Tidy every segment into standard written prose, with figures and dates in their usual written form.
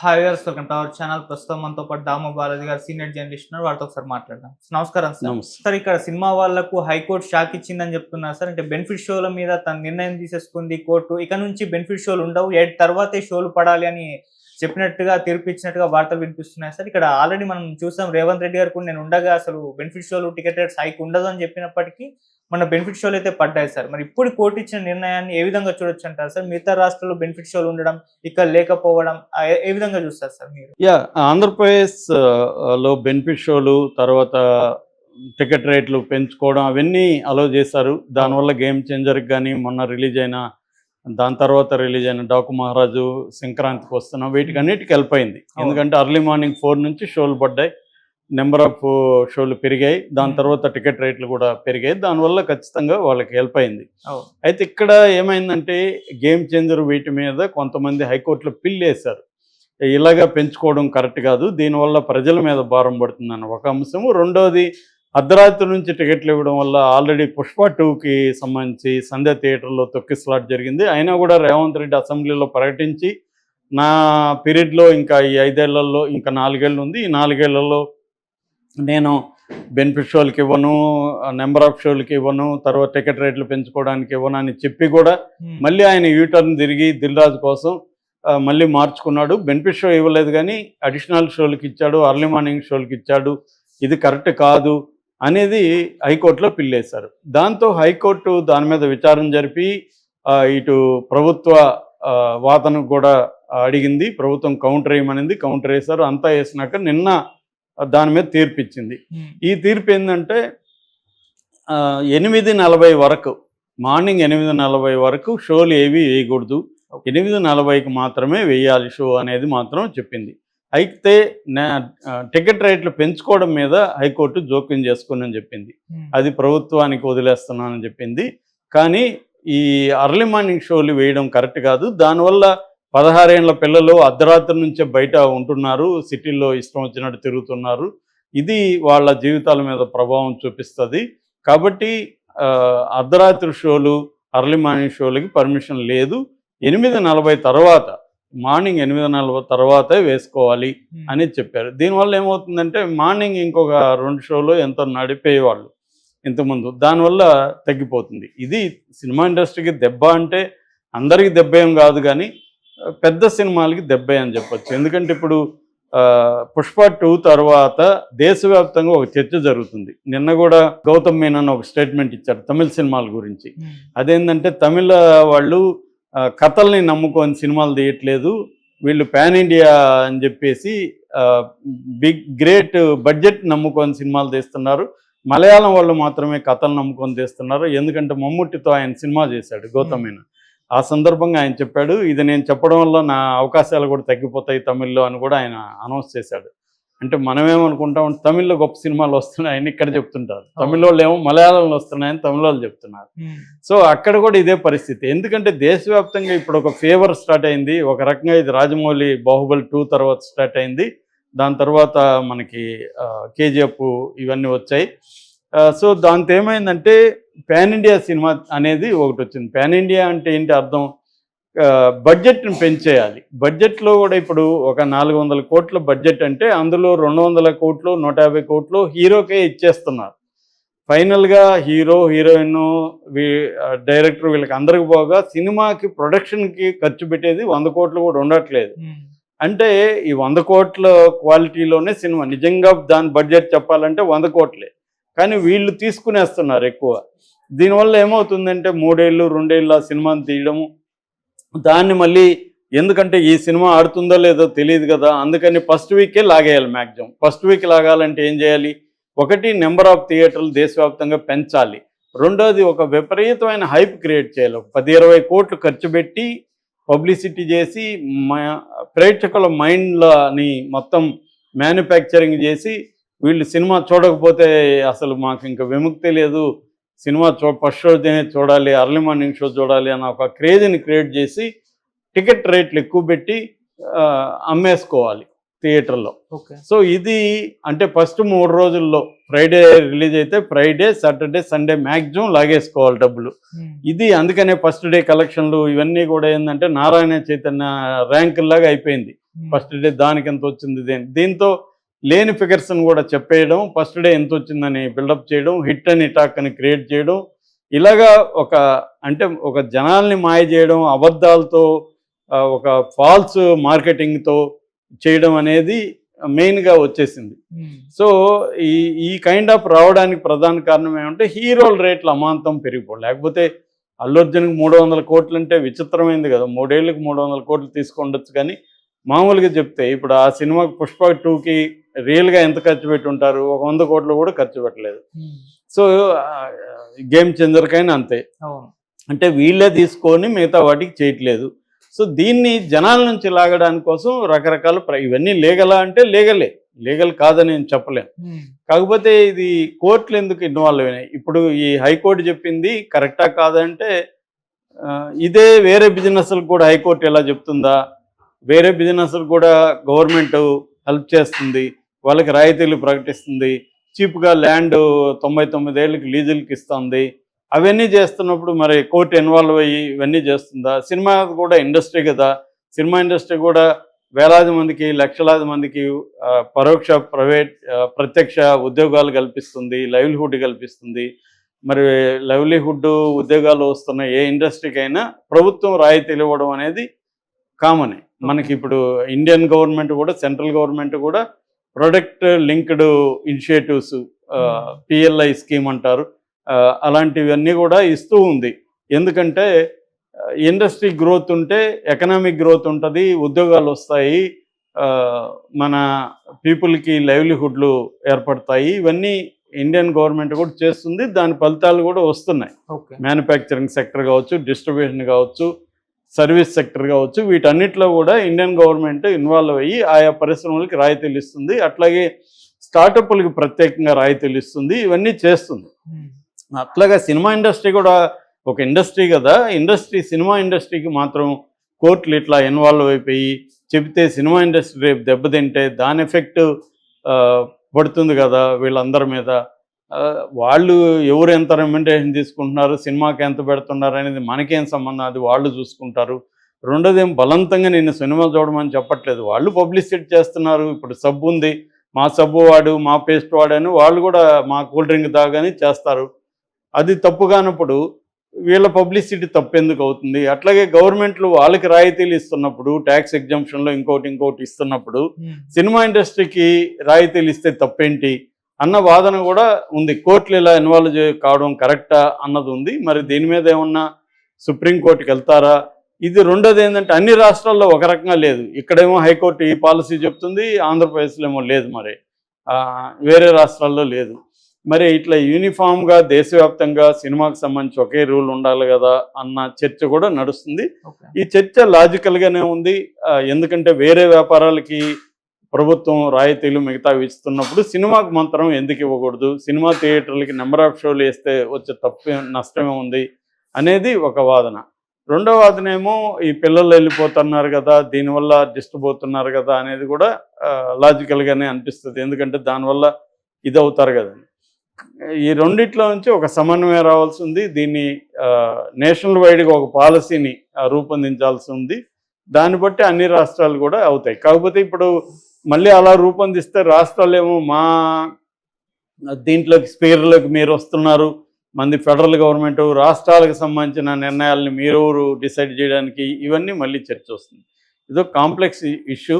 Hi viewers, welcome to our channel. ప్రస్తుతం మనతో పాటు దాము బాలాజీ గారు సీనియర్ జర్నలిస్ట్ ఉన్నారు. వారితో ఒకసారి మాట్లాడదాం. నమస్కారం సార్. నమస్తే. సార్, ఇక్కడ సినిమా వాళ్ళకు హైకోర్టు షాక్ ఇచ్చిందని చెప్తున్నారు సార్. అంటే బెనిఫిట్ షోల మీద తన నిర్ణయం తీసేసుకుంది కోర్టు. ఇక నుంచి బెనిఫిట్ షోలు ఉండవు, 8 తర్వాతే షోలు పడాలి అని చెప్పినట్టుగా తీర్పు ఇచ్చినట్టుగా వార్తలు వినిపిస్తున్నాయి సార్. ఇక్కడ ఆల్రెడీ మనం చూసాం, రేవంత్ రెడ్డి గారు కూడా నేను ఉండగా అసలు బెనిఫిట్ షోలు టికెట్ రేట్స్ హైక్ ఉండదు అని చెప్పినప్పటికీ మన బెనిఫిట్ షోలు అయితే పడ్డాయి సార్. మరి ఇప్పుడు కోర్టు ఇచ్చిన నిర్ణయాన్ని ఏ విధంగా చూడొచ్చు అంటారు సార్? మిగతా రాష్ట్రాల్లో బెనిఫిట్ షోలు ఉండడం, ఇక్కడ లేకపోవడం ఏ విధంగా చూస్తారు సార్ మీరు? ఆంధ్రప్రదేశ్ లో బెనిఫిట్ షోలు తర్వాత టికెట్ రేట్లు పెంచుకోవడం అవన్నీ అలో చేశారు. దానివల్ల గేమ్ చేంజర్కి కానీ మొన్న దాని తర్వాత రిలీజ్ అయిన డాకు మహారాజు, సంక్రాంతికి వస్తున్న వీటికి అన్నిటికి హెల్ప్ అయింది. ఎందుకంటే అర్లీ మార్నింగ్ 4 నుంచి షోలు పడ్డాయి, నెంబర్ ఆఫ్ షోలు పెరిగాయి, దాని తర్వాత టికెట్ రేట్లు కూడా పెరిగాయి. దానివల్ల ఖచ్చితంగా వాళ్ళకి హెల్ప్ అయింది. అయితే ఇక్కడ ఏమైందంటే గేమ్ చేంజర్ వీటి మీద కొంతమంది హైకోర్టులో పిల్ వేశారు. ఇలాగా పెంచుకోవడం కరెక్ట్ కాదు, దీనివల్ల ప్రజల మీద భారం పడుతుందని ఒక అంశము. రెండోది, అర్ధరాత్రి నుంచి టికెట్లు ఇవ్వడం వల్ల ఆల్రెడీ పుష్ప 2కి సంబంధించి సంధ్య థియేటర్లో తొక్కిసలాట్ జరిగింది. అయినా కూడా రేవంత్ రెడ్డి అసెంబ్లీలో ప్రకటించి నా పీరియడ్లో ఇంకా ఈ 5 ఏళ్లలో ఇంకా 4 ఏళ్ళు ఉంది, ఈ 4 ఏళ్లలో నేను బెనిఫిట్ షోలకి ఇవ్వను, నెంబర్ ఆఫ్ షోలకి ఇవ్వను, తర్వాత టికెట్ రేట్లు పెంచుకోవడానికి ఇవ్వను అని చెప్పి కూడా మళ్ళీ ఆయన యూటర్న్ తిరిగి దిల్ రాజు కోసం మళ్ళీ మార్చుకున్నాడు. బెనిఫిట్ షో ఇవ్వలేదు కానీ అడిషనల్ షోలకి ఇచ్చాడు, అర్లీ మార్నింగ్ షోలకి ఇచ్చాడు. ఇది కరెక్ట్ కాదు అనేది హైకోర్టులో పిల్లేశారు. దాంతో హైకోర్టు దాని మీద విచారణ జరిపి ఇటు ప్రభుత్వ వాదన కూడా అడిగింది. ప్రభుత్వం కౌంటర్ వేయమనింది, కౌంటర్ వేశారు. అంతా వేసినాక నిన్న దాని మీద తీర్పు ఇచ్చింది. ఈ తీర్పు ఏంటంటే 8:40 వరకు, మార్నింగ్ 8:40 వరకు షోలు ఏవి వేయకూడదు, 8:40కి మాత్రమే వేయాలి షో అనేది మాత్రం చెప్పింది. అయితే టికెట్ రేట్లు పెంచుకోవడం మీద హైకోర్టు జోక్యం చేసుకుని చెప్పింది. అది ప్రభుత్వానికి వదిలేస్తున్నానని చెప్పింది. కానీ ఈ అర్లీ మార్నింగ్ షోలు వేయడం కరెక్ట్ కాదు. దానివల్ల 16 ఏళ్ల పిల్లలు అర్ధరాత్రి నుంచే బయట ఉంటున్నారు, సిటీల్లో ఇష్టం వచ్చినట్టు తిరుగుతున్నారు. ఇది వాళ్ళ జీవితాల మీద ప్రభావం చూపిస్తుంది. కాబట్టి అర్ధరాత్రి షోలు, అర్లీ మార్నింగ్ షోలకి పర్మిషన్ లేదు. 8:40 తర్వాత, మార్నింగ్ 8:40 తర్వాతే వేసుకోవాలి అని చెప్పారు. దీనివల్ల ఏమవుతుందంటే మార్నింగ్ ఇంకొక 2 షోలు ఎంతో నడిపేవాళ్ళు ఇంతకుముందు, దానివల్ల తగ్గిపోతుంది. ఇది సినిమా ఇండస్ట్రీకి దెబ్బ. అంటే అందరికీ దెబ్బ ఏం కాదు కానీ పెద్ద సినిమాలకి దెబ్బే అని చెప్పొచ్చు. ఎందుకంటే ఇప్పుడు పుష్ప 2 తర్వాత దేశవ్యాప్తంగా ఒక చర్చ జరుగుతుంది. నిన్న కూడా గౌతమ్ మీనన్ ఒక స్టేట్మెంట్ ఇచ్చారు తమిళ సినిమాల గురించి. అదేంటంటే తమిళ వాళ్ళు కథల్ని నమ్ముకొని సినిమాలు తీయట్లేదు, వీళ్ళు పాన్ ఇండియా అని చెప్పేసి గ్రేట్ బడ్జెట్ నమ్ముకొని సినిమాలు తీస్తున్నారు, మలయాళం వాళ్ళు మాత్రమే కథలు నమ్ముకొని తీస్తున్నారు. ఎందుకంటే మమ్ముట్టితో ఆయన సినిమా చేశాడు గౌతమ్ మీనన్. ఆ సందర్భంగా ఆయన చెప్పాడు, ఇది నేను చెప్పడం వల్ల నా అవకాశాలు కూడా తగ్గిపోతాయి తమిళ్లో అని కూడా ఆయన అనౌన్స్ చేశాడు. అంటే మనమేమనుకుంటాం, తమిళ్లో గొప్ప సినిమాలు వస్తున్నాయని ఇక్కడ చెప్తుంటారు, తమిళ వాళ్ళు ఏమో మలయాళంలో వస్తున్నాయని తమిళ వాళ్ళు చెప్తున్నారు. సో అక్కడ కూడా ఇదే పరిస్థితి. ఎందుకంటే దేశవ్యాప్తంగా ఇప్పుడు ఒక ఫీవర్ స్టార్ట్ అయింది. ఒక రకంగా ఇది రాజమౌళి బాహుబలి 2 తర్వాత స్టార్ట్ అయింది. దాని తర్వాత మనకి KGF ఇవన్నీ వచ్చాయి. సో దాంతో ఏమైందంటే పాన్ ఇండియా సినిమా అనేది ఒకటి వచ్చింది. పాన్ ఇండియా అంటే ఏంటి అర్థం? బడ్జెట్ని పెంచేయాలి. బడ్జెట్లో కూడా ఇప్పుడు ఒక 400 కోట్ల బడ్జెట్ అంటే అందులో 200 కోట్లు 150 కోట్లు హీరోకే ఇచ్చేస్తున్నారు. ఫైనల్గా హీరో, హీరోయిన్, డైరెక్టర్ వీళ్ళకి అందరికి పోగా సినిమాకి ప్రొడక్షన్కి ఖర్చు పెట్టేది 100 కోట్లు కూడా ఉండట్లేదు. అంటే ఈ 100 కోట్ల క్వాలిటీలోనే సినిమా, నిజంగా దాని బడ్జెట్ చెప్పాలంటే 100 కోట్లే, కానీ వీళ్ళు తీసుకునేస్తున్నారు ఎక్కువ. దీనివల్ల ఏమవుతుందంటే 3 ఏళ్ళు 2 ఏళ్ళు ఆ సినిమాని తీయడము, దాన్ని మళ్ళీ ఎందుకంటే ఈ సినిమా ఆడుతుందో లేదో తెలియదు కదా, అందుకని ఫస్ట్ వీకే లాగేయాలి. మ్యాక్సిమం ఫస్ట్ వీక్ లాగాలంటే ఏం చేయాలి? ఒకటి, నెంబర్ ఆఫ్ థియేటర్లు దేశవ్యాప్తంగా పెంచాలి. రెండోది, ఒక విపరీతమైన హైప్ క్రియేట్ చేయాలి. 10-20 కోట్లు ఖర్చు పెట్టి పబ్లిసిటీ చేసి ప్రేక్షకుల మైండ్లని మొత్తం మ్యానుఫ్యాక్చరింగ్ చేసి, వీళ్ళు సినిమా చూడకపోతే అసలు మాకు ఇంకా విముక్తి లేదు, సినిమా ఫస్ట్ షో చూడాలి, అర్లీ మార్నింగ్ షో చూడాలి అన్న ఒక క్రేజ్ని క్రియేట్ చేసి టికెట్ రేట్లు ఎక్కువ పెట్టి అమ్మేసుకోవాలి. థియేటర్లో. ఓకే. సో ఇది అంటే ఫస్ట్ 3 రోజుల్లో ఫ్రైడే రిలీజ్ అయితే ఫ్రైడే, సాటర్డే, సండే మ్యాక్సిమం లాగేసుకోవాలి డబ్బులు. ఇది అందుకనే ఫస్ట్ డే కలెక్షన్లు ఇవన్నీ కూడా ఏంటంటే నారాయణ చైతన్య ర్యాంకుల్లాగా అయిపోయింది. ఫస్ట్ డే దానికి ఎంత వచ్చింది, దీంతో లేని ఫిగర్స్ని కూడా చెప్పేయడం, ఫస్ట్ డే ఎంత వచ్చిందని బిల్డప్ చేయడం, హిట్ అని టాక్ అని క్రియేట్ చేయడం, ఇలాగా ఒక జనాల్ని మాయ చేయడం, అబద్ధాలతో ఒక ఫాల్స్ మార్కెటింగ్తో చేయడం అనేది మెయిన్గా వచ్చేసింది. సో ఈ కైండ్ ఆఫ్ రావడానికి ప్రధాన కారణం ఏమంటే హీరోల రేట్లు అమాంతం పెరిగిపోయి, లేకపోతే అల్లు అర్జున్కి 300 కోట్లు అంటే విచిత్రమైంది కదా, 3 ఏళ్ళకి 300 కోట్లు తీసుకుండొచ్చు. కానీ మామూలుగా చెప్తే ఇప్పుడు ఆ సినిమాకి పుష్ప 2కి రియల్గా ఎంత ఖర్చు పెట్టి ఉంటారు, 100 కోట్లు కూడా ఖర్చు పెట్టలేదు. సో గేమ్ చేంజర్కైనా అంతే, అంటే వీళ్ళే తీసుకొని మిగతా వాటికి చేయట్లేదు. సో దీన్ని జనాల నుంచి లాగడానికి కోసం రకరకాల ఇవన్నీ లీగలా అంటే లీగల్ కాదని నేను చెప్పలేను. కాకపోతే ఇది కోర్టులు ఎందుకు ఇన్వాల్వ్ అయినాయి, ఇప్పుడు ఈ హైకోర్టు చెప్పింది కరెక్టా కాదంటే ఇదే వేరే బిజినెస్లకు కూడా హైకోర్టు ఎలా చెప్తుందా, వేరే బిజినెస్లకు కూడా గవర్నమెంట్ హెల్ప్ చేస్తుంది, వాళ్ళకి రాయితీలు ప్రకటిస్తుంది, చీప్గా ల్యాండ్ 99 ఏళ్ళకి లీజులకి ఇస్తుంది, అవన్నీ చేస్తున్నప్పుడు మరి కోర్టు ఇన్వాల్వ్ అయ్యి ఇవన్నీ చేస్తుందా? సినిమా కూడా ఇండస్ట్రీ కదా, సినిమా ఇండస్ట్రీ కూడా వేలాది మందికి లక్షలాది మందికి పరోక్ష ప్రత్యక్ష ఉద్యోగాలు కల్పిస్తుంది, లైవ్లీహుడ్ కల్పిస్తుంది. మరి లైవ్లీహుడ్ ఉద్యోగాలు వస్తున్న ఏ ఇండస్ట్రీకైనా ప్రభుత్వం రాయితీలు ఇవ్వడం అనేది కామనే. మనకి ఇప్పుడు ఇండియన్ గవర్నమెంట్ కూడా, సెంట్రల్ గవర్నమెంట్ కూడా product linked initiatives, PLI scheme అంటారు, అలాంటివన్నీ కూడా ఇస్తూ ఉంది. ఎందుకంటే ఇండస్ట్రీ గ్రోత్ ఉంటే ఎకనామిక్ గ్రోత్ ఉంటుంది, ఉద్యోగాలు వస్తాయి, మన పీపుల్కి లైవ్లీహుడ్లు ఏర్పడతాయి. ఇవన్నీ ఇండియన్ గవర్నమెంట్ కూడా చేస్తుంది, దాని ఫలితాలు కూడా వస్తున్నాయి. మ్యానుఫ్యాక్చరింగ్ సెక్టర్ కావచ్చు, డిస్ట్రిబ్యూషన్ కావచ్చు, సర్వీస్ సెక్టర్ కావచ్చు, వీటన్నిటిలో కూడా ఇండియన్ గవర్నమెంట్ ఇన్వాల్వ్ అయ్యి ఆయా పరిశ్రమలకి రాయితీలు ఇస్తుంది, అట్లాగే స్టార్టప్లకి ప్రత్యేకంగా రాయితీలు ఇస్తుంది, ఇవన్నీ చేస్తుంది. అట్లాగా సినిమా ఇండస్ట్రీ కూడా ఒక ఇండస్ట్రీ కదా, సినిమా ఇండస్ట్రీకి మాత్రం కోర్టులు ఇట్లా ఇన్వాల్వ్ అయిపోయి చెబితే సినిమా ఇండస్ట్రీ రేపు దెబ్బతింటే దాని ఎఫెక్ట్ పడుతుంది కదా వీళ్ళందరి మీద. వాళ్ళు ఎవరు ఎంత రెమ్యునరేషన్ తీసుకుంటున్నారు, సినిమాకి ఎంత పెడుతున్నారు అనేది మనకేం సంబంధం, అది వాళ్ళు చూసుకుంటారు. రెండోదేం బలవంతంగా నేను సినిమా చూడమని చెప్పట్లేదు, వాళ్ళు పబ్లిసిటీ చేస్తున్నారు. ఇప్పుడు సబ్బు ఉంది, మా సబ్బు వాడు, మా పేస్ట్ వాడని వాళ్ళు కూడా మా కూల్ డ్రింక్ తాగని చేస్తారు. అది తప్పు కానప్పుడు వీళ్ళ పబ్లిసిటీ తప్పెందుకు అవుతుంది? అట్లాగే గవర్నమెంట్లు వాళ్ళకి రాయితీలు ఇస్తున్నప్పుడు, ట్యాక్స్ ఎగ్జంప్షన్లో ఇంకోటి ఇస్తున్నప్పుడు సినిమా ఇండస్ట్రీకి రాయితీలు ఇస్తే తప్పేంటి అన్న వాదన కూడా ఉంది. కోర్టులు ఇలా ఇన్వాల్వ్ కావడం కరెక్టా అన్నది ఉంది. మరి దీని మీద ఏమన్నా సుప్రీంకోర్టుకి వెళ్తారా? ఇది రెండోది ఏంటంటే అన్ని రాష్ట్రాల్లో ఒక రకంగా లేదు. ఇక్కడేమో హైకోర్టు ఈ పాలసీ చెప్తుంది, ఆంధ్రప్రదేశ్లో ఏమో లేదు, మరి వేరే రాష్ట్రాల్లో లేదు. మరి ఇట్లా యూనిఫామ్గా దేశవ్యాప్తంగా సినిమాకి సంబంధించి ఒకే రూల్ ఉండాలి కదా అన్న చర్చ కూడా నడుస్తుంది. ఈ చర్చ లాజికల్గానే ఉంది, ఎందుకంటే వేరే వ్యాపారాలకి ప్రభుత్వం రాయితీలు మిగతావి ఇస్తున్నప్పుడు సినిమాకు మాత్రం ఎందుకు ఇవ్వకూడదు, సినిమా థియేటర్లకి నెంబర్ ఆఫ్ షోలు వేస్తే వచ్చే నష్టమే ఉంది అనేది ఒక వాదన. రెండో వాదనేమో ఈ పిల్లలు వెళ్ళిపోతున్నారు కదా, దీనివల్ల డిస్టర్బ్ అవుతున్నారు కదా అనేది కూడా లాజికల్గానే అనిపిస్తుంది, ఎందుకంటే దానివల్ల ఇది అవుతారు కదండి. ఈ రెండిట్లో నుంచి ఒక సమన్వయం రావాల్సి ఉంది. దీన్ని నేషనల్ వైడ్గా ఒక పాలసీని రూపొందించాల్సి ఉంది. దాన్ని బట్టి అన్ని రాష్ట్రాలు కూడా అవుతాయి. కాకపోతే ఇప్పుడు మళ్ళీ అలా రూపొందిస్తే రాష్ట్రాలు ఏమో మా దీంట్లోకి స్పీర్లోకి మీరు వస్తున్నారు, మంది ఫెడరల్ గవర్నమెంట్ రాష్ట్రాలకు సంబంధించిన నిర్ణయాలని మీరెవరు డిసైడ్ చేయడానికి, ఇవన్నీ మళ్ళీ చర్చ వస్తుంది. ఇదో కాంప్లెక్స్ ఇష్యూ.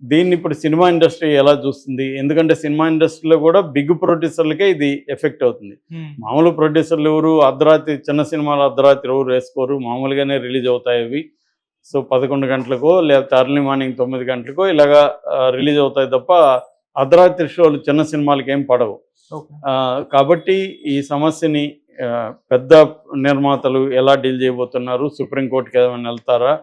దీన్ని ఇప్పుడు సినిమా ఇండస్ట్రీ ఎలా చూస్తుంది, ఎందుకంటే సినిమా ఇండస్ట్రీలో కూడా బిగ్ ప్రొడ్యూసర్లకే ఇది ఎఫెక్ట్ అవుతుంది. మామూలు ప్రొడ్యూసర్లు ఎవరు అర్ధరాత్రి చిన్న సినిమాలు అర్ధరాత్రి ఎవరు వేసుకోరు, మామూలుగానే రిలీజ్ అవుతాయి అవి. సో 11 గంటలకో లేకపోతే అర్లీ మార్నింగ్ 9 గంటలకో ఇలాగా రిలీజ్ అవుతాయి తప్ప అర్ధరాత్రి షోలు చిన్న సినిమాలకి ఏం పడవు. కాబట్టి ఈ సమస్యని పెద్ద నిర్మాతలు ఎలా డీల్ చేయబోతున్నారు, సుప్రీంకోర్టుకి ఏమైనా వెళ్తారా,